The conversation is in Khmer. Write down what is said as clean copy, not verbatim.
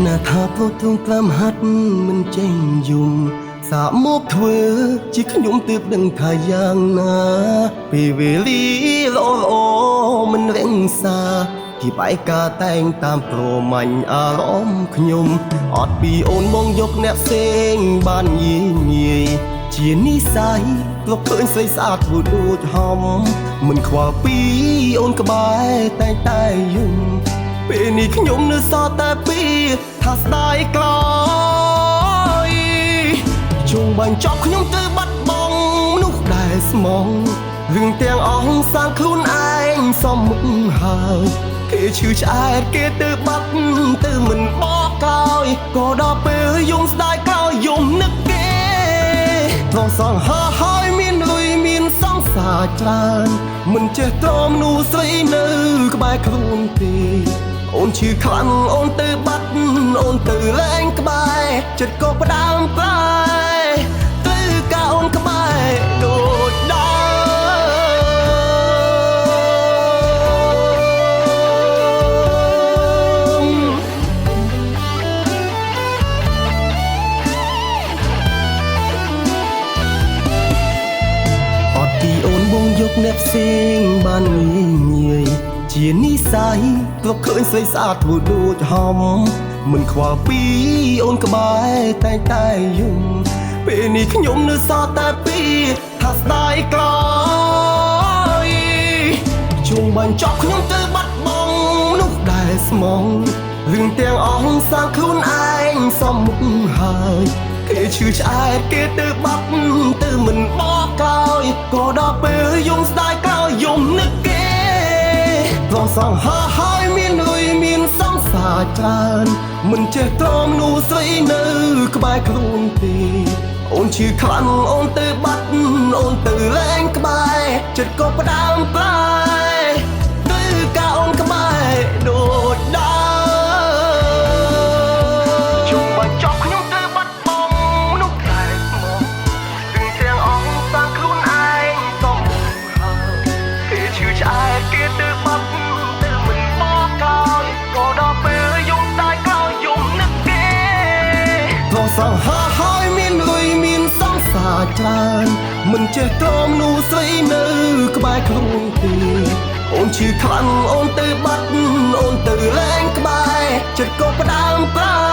ណាថាព្រោះទ្រង់ក្លាំហាត់មិនចេញយំសាមកធ្វើជាខ្ញុំទើបដឹងថាយ៉ាងណាពេលវេលាល្អមិនរក្សាទីបែកការតែងតាមប្រមាញ់អារម្មណ៍ខ្ញុំអត់ពីអូនមកយកអ្នកផ្សេងបានងាយជានិស័យព្រោះឃើញស្រីស្អាតធ្វើដូចហំមិនខ្វល់ពីអូនក្បែរតែយំពេលនេះខ្ញុំនៅសល់តែពីថាស្ដាយក្រោយជុំបាញ់ចប់ខ្ញុំទៅបាត់បង់មនុស្សដែលស្មងរឿងទាំងអស់សាងខ្លួនឯងសំមុខហើយគេឈឺឆ្អែតគេទៅបាត់ទៅមិនបកកោយក៏ដល់ពេលយំស្ដាយក្រោយយំនឹកគេត្រង់សងហើយមានលុយមានសង្សារច្រើនមិនចេះទ្រាំនោះស្រីនៅក្បែរខ្លួនទេអូនឈឺខ្លាំងអូនទៅបាត់អូនទៅលែងក្បែរចិត្តក៏ផ្ដើមប្រែទៅការអូនក្បែរដូចដើមអត់ពីអូនបងយកអ្នកផ្សេងបានងាយជានិស័យព្រោះឃើញស្រីស្អាតធ្វើដូចហំមិនខ្វល់ពីអូនក្បែរតែយំពេលនេះខ្ញុំនៅសល់តែពីថាស្ដាយក្រោយជុំបាញ់ចប់ខ្ញុំទៅបាត់បង់មនុស្សដែលស្មងរឿងទាំងអស់សាងខ្លួនឯងសំមុខហើយគេឈឺឆ្អែតគេទៅបាត់ទៅមិនបកកោយក៏ដល់ពេលយំស្ដាយក្រោយយំនឹកគេត្រង់សងហើយមានលុយមានសង្សារច្រើនមិនចេះទ្រាំនោះស្រីនៅក្បែរខ្លួនទេអូនឈឺខ្លាំងអូនទៅបាត់អូនទៅលែងក្បែរចិត្តក៏ផ្ដើមប្រែទៅការអូនក្បែរដូចដើមជុំបាញ់ចប់ខ្ញុំទៅបាត់បង់មនុស្សដែលស្មោះរឿងទាំងអស់សាងខ្លួនឯងសំហើយគេឈឺឆ្អែតគេទៅបាត់ទៅមិនបកកោយក៏ដល់ពេលយំស្ដាយក្រោយយំនឹកគេត្រង់សងហើយមានលុយមានសង្សារច្រើនមិនចេះទ្រាំនោះស្រីនៅក្បែរខ្លួនទេអូនឈឺខ្លាំងអូនទៅបាត់អូនទៅលែងក្បែរចិត្តក៏ផ្ដើមប្រែ